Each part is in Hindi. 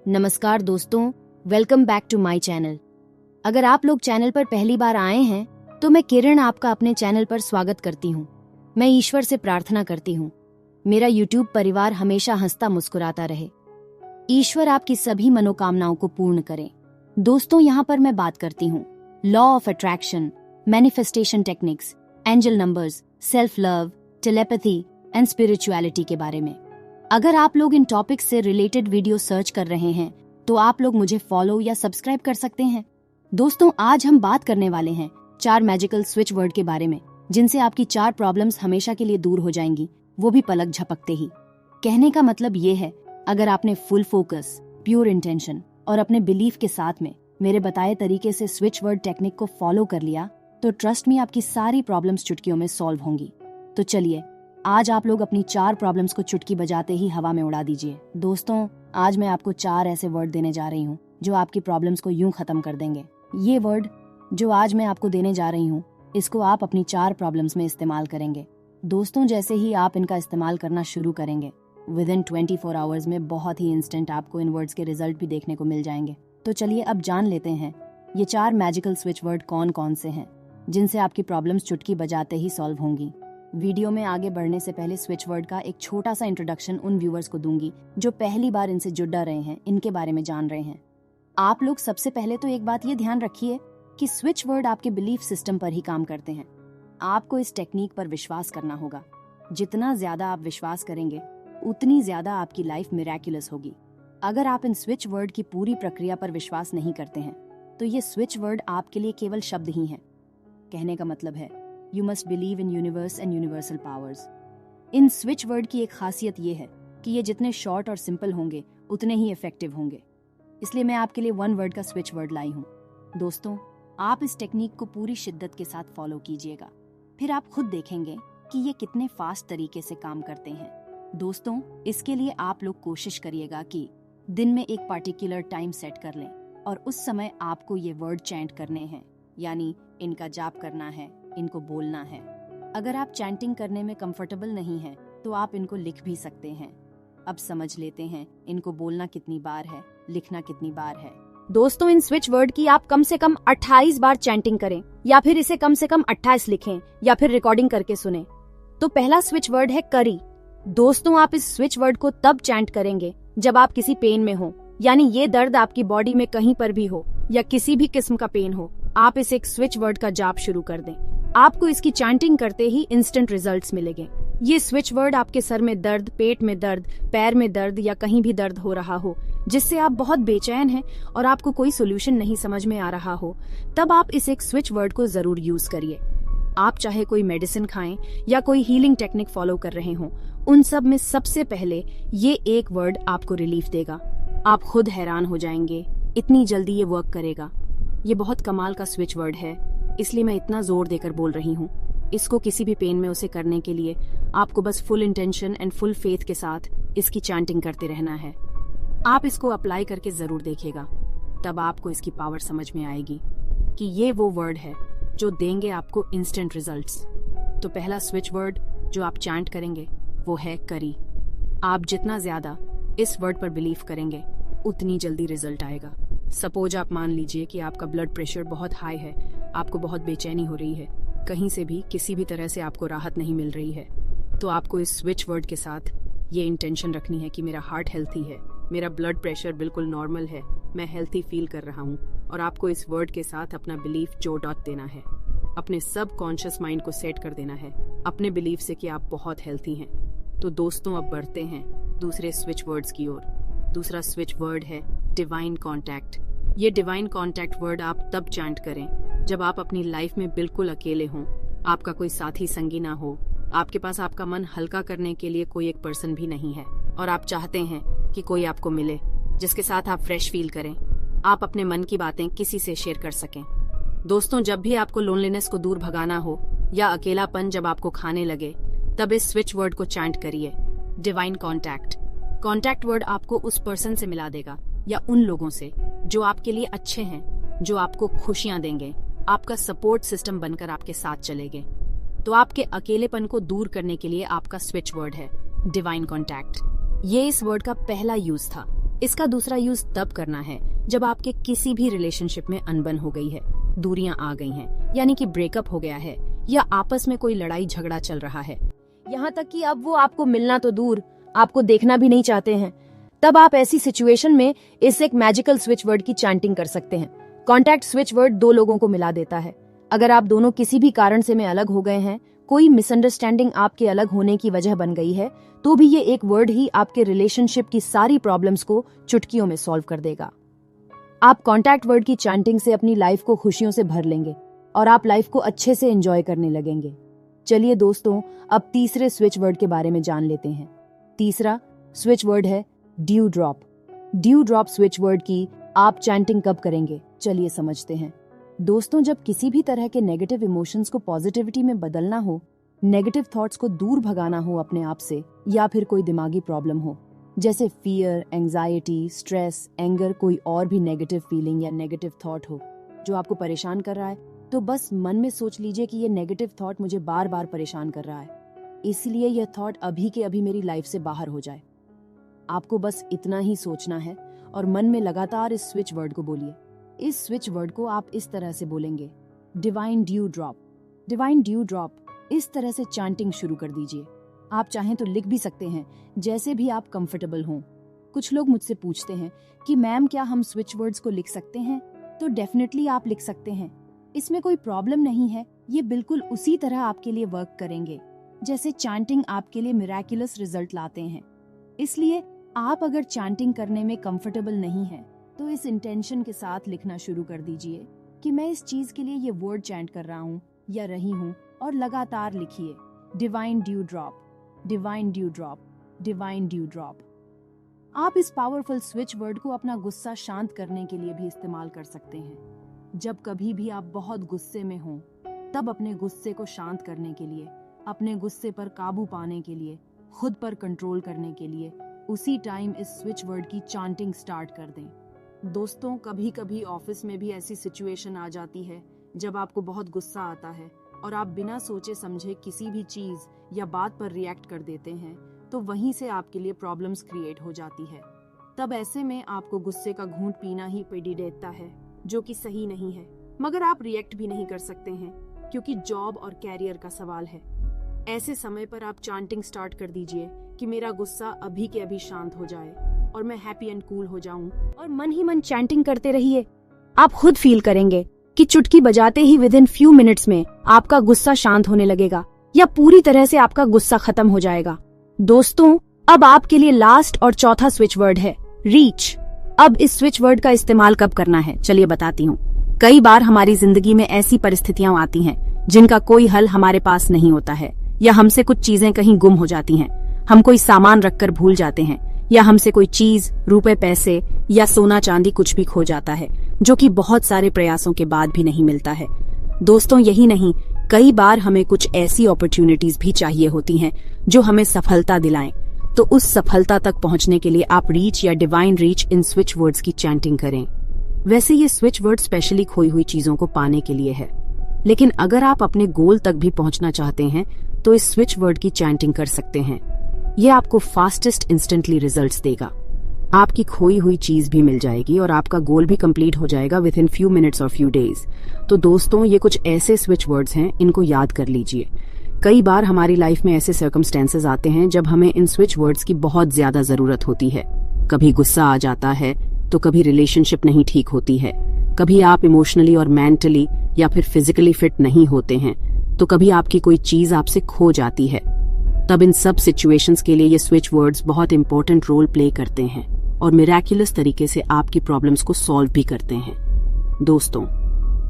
नमस्कार दोस्तों, welcome back to my channel. अगर आप लोग चैनल पर पहली बार आए हैं तो मैं किरण आपका अपने चैनल पर स्वागत करती हूँ। मैं ईश्वर से प्रार्थना करती हूँ मेरा यूट्यूब परिवार हमेशा हंसता मुस्कुराता रहे। ईश्वर आपकी सभी मनोकामनाओं को पूर्ण करे। दोस्तों, यहाँ पर मैं बात करती हूँ law of attraction, manifestation techniques, angel numbers, self love, telepathy and spirituality के बारे में। अगर आप लोग इन टॉपिक्स से रिलेटेड वीडियो सर्च कर रहे हैं तो आप लोग मुझे फॉलो या सब्सक्राइब कर सकते हैं। दोस्तों, आज हम बात करने वाले हैं 4 मैजिकल स्विच वर्ड के बारे में, जिनसे आपकी 4 प्रॉब्लम्स हमेशा के लिए दूर हो जाएंगी, वो भी पलक झपकते ही। कहने का मतलब ये है, अगर आपने फुल फोकस, प्योर इंटेंशन और अपने बिलीफ के साथ में मेरे बताए तरीके से स्विच वर्ड टेक्निक को फॉलो कर लिया तो ट्रस्ट मी, आपकी सारी प्रॉब्लम्स चुटकियों में सॉल्व होंगी। तो चलिए, आज आप लोग अपनी 4 प्रॉब्लम्स को चुटकी बजाते ही हवा में उड़ा दीजिए। दोस्तों, आज मैं आपको 4 ऐसे वर्ड देने जा रही हूँ जो आपकी प्रॉब्लम्स को यूं खत्म कर देंगे। ये वर्ड जो आज मैं आपको देने जा रही हूँ, इसको आप अपनी 4 प्रॉब्लम्स में इस्तेमाल करेंगे। दोस्तों, जैसे ही आप इनका इस्तेमाल करना शुरू करेंगे, विदिन 24 आवर्स में बहुत ही इंस्टेंट आपको इन वर्ड्स के रिजल्ट भी देखने को मिल जाएंगे। तो चलिए अब जान लेते हैं ये 4 मैजिकल स्विच वर्ड कौन कौन से हैं जिनसे आपकी प्रॉब्लम्स चुटकी बजाते ही सॉल्व होंगी। वीडियो में आगे बढ़ने से पहले स्विच वर्ड का एक छोटा सा इंट्रोडक्शन उन व्यूअर्स को दूंगी जो पहली बार इनसे जुड़ रहे हैं, इनके बारे में जान रहे हैं। आप लोग सबसे पहले तो एक बात ये ध्यान रखिए कि स्विच वर्ड आपके बिलीफ सिस्टम पर ही काम करते हैं। आपको इस टेक्निक पर विश्वास करना होगा। जितना ज्यादा आप विश्वास करेंगे उतनी ज्यादा आपकी लाइफ मिरेक्युलस होगी। अगर आप इन स्विच वर्ड की पूरी प्रक्रिया पर विश्वास नहीं करते हैं तो ये स्विच वर्ड आपके लिए केवल शब्द ही हैं। कहने का मतलब है, You must believe in universe and universal powers। In switch word की एक खासियत ये है कि ये जितने शॉर्ट और सिंपल होंगे उतने ही इफेक्टिव होंगे। इसलिए मैं आपके लिए 1 वर्ड का स्विच वर्ड लाई हूँ। दोस्तों, आप इस टेक्निक को पूरी शिद्दत के साथ फॉलो कीजिएगा, फिर आप खुद देखेंगे कि ये कितने फास्ट तरीके से काम करते हैं। दोस्तों, इसके लिए आप लोग कोशिश करिएगा कि दिन में एक पार्टिकुलर टाइम सेट कर लें और उस समय आपको ये वर्ड चैंट करने हैं, यानी इनका जाप करना है, इनको बोलना है। अगर आप चैंटिंग करने में कंफर्टेबल नहीं हैं तो आप इनको लिख भी सकते हैं। अब समझ लेते हैं इनको बोलना कितनी बार है, लिखना कितनी बार है। दोस्तों, इन स्विच वर्ड की आप कम से कम 28 बार चैंटिंग करें या फिर इसे कम से कम 28 लिखें या फिर रिकॉर्डिंग करके सुने। तो पहला स्विच वर्ड है करी। दोस्तों, आप इस स्विच वर्ड को तब चैंट करेंगे जब आप किसी पेन में हो, यानी ये दर्द आपकी बॉडी में कहीं पर भी हो या किसी भी किस्म का पेन हो, आप इस एक स्विच वर्ड का जाप शुरू कर दें। आपको इसकी चैंटिंग करते ही इंस्टेंट रिजल्ट्स मिलेंगे। ये स्विच वर्ड आपके सर में दर्द, पेट में दर्द, पैर में दर्द या कहीं भी दर्द हो रहा हो जिससे आप बहुत बेचैन हैं और आपको कोई सोल्यूशन नहीं समझ में आ रहा हो, तब आप इस एक स्विच वर्ड को जरूर यूज करिए। आप चाहे कोई मेडिसिन खाएं या कोई हीलिंग टेक्निक फॉलो कर रहे हो, उन सब में सबसे पहले ये एक वर्ड आपको रिलीफ देगा। आप खुद हैरान हो जाएंगे इतनी जल्दी ये वर्क करेगा। ये बहुत कमाल का स्विच वर्ड है, इसलिए मैं इतना जोर देकर बोल रही हूँ। इसको किसी भी पेन में उसे करने के लिए आपको बस full intention and full faith के साथ इसकी चैंटिंग करते रहना है। आप इसको अप्लाई करके जरूर देखिएगा, तब आपको इसकी पावर समझ में आएगी कि ये वो वर्ड है जो देंगे आपको इंस्टेंट रिजल्ट्स। तो पहला स्विच वर्ड जो आप चैंट करेंगे वो है करी। आप जितना ज्यादा इस वर्ड पर बिलीव करेंगे उतनी जल्दी रिजल्ट आएगा। सपोज आप मान लीजिए कि आपका ब्लड प्रेशर बहुत हाई है, आपको बहुत बेचैनी हो रही है, कहीं से भी किसी भी तरह से आपको राहत नहीं मिल रही है, तो आपको इस स्विच वर्ड के साथ ये इंटेंशन रखनी है कि मेरा हार्ट हेल्थी है, मेरा ब्लड प्रेशर बिल्कुल नॉर्मल है, मैं हेल्थी फील कर रहा हूँ। और आपको इस वर्ड के साथ अपना बिलीफ जोड़ देना है, अपने सब कॉन्शियस माइंड को सेट कर देना है अपने बिलीफ से कि आप बहुत हेल्थी हैं। तो दोस्तों, अब बढ़ते हैं दूसरे स्विच वर्ड्स की ओर। दूसरा स्विच वर्ड है डिवाइन कॉन्टैक्ट। ये डिवाइन कॉन्टैक्ट वर्ड आप तब चैंट करें जब आप अपनी लाइफ में बिल्कुल अकेले हों, आपका कोई साथी संगी ना हो, आपके पास आपका मन हल्का करने के लिए कोई एक पर्सन भी नहीं है और आप चाहते हैं कि कोई आपको मिले जिसके साथ आप फ्रेश फील करें, आप अपने मन की बातें किसी से शेयर कर सकें। दोस्तों, जब भी आपको लोनलीनेस को दूर भगाना हो या अकेलापन जब आपको खाने लगे, तब इस स्विच वर्ड को चैंट करिए, डिवाइन कॉन्टैक्ट। कॉन्टैक्ट वर्ड आपको उस पर्सन से मिला देगा या उन लोगों से जो आपके लिए अच्छे हैं, जो आपको खुशियां देंगे, आपका सपोर्ट सिस्टम बनकर आपके साथ चलेंगे। तो आपके अकेलेपन को दूर करने के लिए आपका स्विच वर्ड है डिवाइन कॉन्टैक्ट। ये इस वर्ड का पहला यूज था इसका दूसरा यूज तब करना है जब आपके किसी भी रिलेशनशिप में अनबन हो गई है, दूरियां आ गई हैं, यानी कि ब्रेकअप हो गया है या आपस में कोई लड़ाई झगड़ा चल रहा है, यहाँ तक कि अब वो आपको मिलना तो दूर, आपको देखना भी नहीं चाहते हैं। तब आप ऐसी सिचुएशन में इस एक मैजिकल स्विच वर्ड की चैंटिंग कर सकते हैं। कॉन्टैक्ट स्विच वर्ड दो लोगों को मिला देता है। अगर आप दोनों किसी भी कारण से में अलग हो गए हैं, कोई मिसअंडरस्टैंडिंग आपके अलग होने की वजह बन गई है, तो भी ये एक वर्ड ही आपके रिलेशनशिप की सारी प्रॉब्लम्स को चुटकियों में सॉल्व कर देगा। आप कॉन्टैक्ट वर्ड की चैंटिंग से अपनी लाइफ को खुशियों से भर लेंगे और आप लाइफ को अच्छे से एंजॉय करने लगेंगे। चलिए दोस्तों, अब तीसरे स्विच वर्ड के बारे में जान लेते हैं। तीसरा स्विच वर्ड है dew drop. Dew drop switch word की आप चैंटिंग कब करेंगे, चलिए समझते हैं। दोस्तों, जब किसी भी तरह के नेगेटिव इमोशंस को पॉजिटिविटी में बदलना हो, नेगेटिव थॉट्स को दूर भगाना हो अपने आप से, या फिर कोई दिमागी प्रॉब्लम हो जैसे फियर, एंजाइटी, स्ट्रेस, एंगर, कोई और भी नेगेटिव फीलिंग या नेगेटिव थॉट हो जो आपको परेशान कर रहा है, तो बस मन में सोच लीजिए कि ये नेगेटिव थॉट मुझे बार बार परेशान कर रहा है, इसलिए यह थॉट अभी के अभी मेरी लाइफ से बाहर हो जाए। आपको बस इतना ही सोचना है और मन में लगातार इस स्विच वर्ड को बोलिए। इस स्विच वर्ड को आप इस तरह से बोलेंगे, divine dew drop, divine dew drop. इस तरह से चैंटिंग शुरू कर दीजिए। आप चाहें तो लिख भी सकते हैं, जैसे भी आप कंफर्टेबल हों। कुछ लोग मुझसे पूछते हैं कि मैम क्या हम स्विच वर्ड्स को लिख सकते हैं? तो डेफिनेटली आप लिख सकते हैं, इसमें कोई प्रॉब्लम नहीं है। ये बिल्कुल उसी तरह आपके लिए वर्क करेंगे जैसे चैंटिंग आपके लिए मिरेकुलस रिजल्ट लाते हैं। इसलिए आप अगर चैंटिंग करने में कंफर्टेबल नहीं है तो इस इंटेंशन के साथ लिखना शुरू कर दीजिए कि मैं इस चीज के लिए ये वर्ड चैंट कर रहा हूँ या रही हूँ, और लगातार लिखिए divine dew drop, divine dew drop, divine dew drop. आप इस पावरफुल स्विच वर्ड को अपना गुस्सा शांत करने के लिए भी इस्तेमाल कर सकते हैं। जब कभी भी आप बहुत गुस्से में हों, तब अपने गुस्से को शांत करने के लिए, अपने गुस्से पर काबू पाने के लिए, खुद पर कंट्रोल करने के लिए उसी टाइम इस स्विच वर्ड की चैंटिंग स्टार्ट कर दें। दोस्तों, कभी कभी ऑफिस में भी ऐसी सिचुएशन आ जाती है जब आपको बहुत गुस्सा आता है और आप बिना सोचे समझे किसी भी चीज या बात पर रिएक्ट कर देते हैं, तो वहीं से आपके लिए प्रॉब्लम्स क्रिएट हो जाती है। तब ऐसे में आपको गुस्से का घूंट पीना ही पड़ी देता है, जो कि सही नहीं है, मगर आप रिएक्ट भी नहीं कर सकते हैं क्योंकि जॉब और कैरियर का सवाल है। ऐसे समय पर आप चैंटिंग स्टार्ट कर दीजिए कि मेरा गुस्सा अभी के अभी शांत हो जाए और मैं हैप्पी एंड कूल हो जाऊं, और मन ही मन चैंटिंग करते रहिए। आप खुद फील करेंगे कि चुटकी बजाते ही विद इन फ्यू मिनट्स में आपका गुस्सा शांत होने लगेगा या पूरी तरह से आपका गुस्सा खत्म हो जाएगा। दोस्तों, अब आपके लिए लास्ट और चौथा स्विच वर्ड है रीच। अब इस स्विच वर्ड का इस्तेमाल कब करना है, चलिए बताती हूँ। कई बार हमारी जिंदगी में ऐसी परिस्थितियां आती हैं जिनका कोई हल हमारे पास नहीं होता है, या हमसे कुछ चीजें कहीं गुम हो जाती हैं, हम कोई सामान रखकर भूल जाते हैं, या हमसे कोई चीज, रुपए, पैसे या सोना चांदी कुछ भी खो जाता है, जो कि बहुत सारे प्रयासों के बाद भी नहीं मिलता है। दोस्तों, यही नहीं, कई बार हमें कुछ ऐसी अपॉर्चुनिटीज भी चाहिए होती हैं जो हमें सफलता दिलाएं। तो उस सफलता तक पहुंचने के लिए आप रीच या डिवाइन रीच इन स्विच वर्ड्स की चैंटिंग करें। वैसे ये स्विच वर्ड स्पेशली खोई हुई चीजों को पाने के लिए है, लेकिन अगर आप अपने गोल तक भी पहुंचना चाहते हैं तो इस स्विच वर्ड की चैंटिंग कर सकते हैं। ये आपको फास्टेस्ट इंस्टेंटली रिजल्ट्स देगा। आपकी खोई हुई चीज भी मिल जाएगी और आपका गोल भी कंप्लीट हो जाएगा विद इन फ्यू मिनट्स और फ्यू डेज। तो दोस्तों, ये कुछ ऐसे स्विच वर्ड्स हैं, इनको याद कर लीजिए। कई बार हमारी लाइफ में ऐसे सर्कमस्टेंसेस आते हैं जब हमें इन स्विच वर्ड्स की बहुत ज्यादा जरूरत होती है। कभी गुस्सा आ जाता है, तो कभी रिलेशनशिप नहीं ठीक होती है, कभी आप इमोशनली और मेंटली या फिर फिजिकली फिट नहीं होते हैं, तो कभी आपकी कोई चीज आपसे खो जाती है। तब इन सब सिचुएशंस के लिए ये स्विच वर्ड्स बहुत इंपॉर्टेंट रोल प्ले करते हैं और मिरेकुलस तरीके से आपकी प्रॉब्लम्स को सॉल्व भी करते हैं। दोस्तों,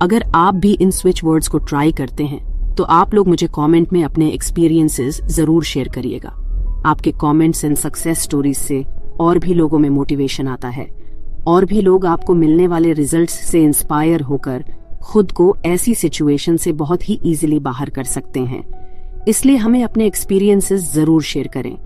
अगर आप भी इन स्विच वर्ड्स को ट्राई करते हैं तो आप लोग मुझे कमेंट में अपने एक्सपीरियंसेस जरूर शेयर करिएगा। आपके कमेंट्स एंड सक्सेस स्टोरीज से और भी लोगों में मोटिवेशन आता है, और भी लोग आपको मिलने वाले रिजल्ट्स से इंस्पायर होकर खुद को ऐसी सिचुएशन से बहुत ही इजीली बाहर कर सकते हैं। इसलिए हमें अपने एक्सपीरियंसेस जरूर शेयर करें।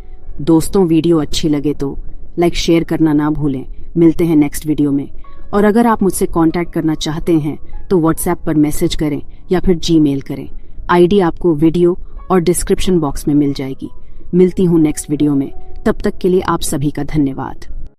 दोस्तों, वीडियो अच्छी लगे तो लाइक शेयर करना ना भूलें। मिलते हैं नेक्स्ट वीडियो में। और अगर आप मुझसे कांटेक्ट करना चाहते हैं तो व्हाट्सएप पर मैसेज करें या फिर जीमेल करें। आईडी आपको वीडियो और डिस्क्रिप्शन बॉक्स में मिल जाएगी। मिलती हूँ नेक्स्ट वीडियो में, तब तक के लिए आप सभी का धन्यवाद।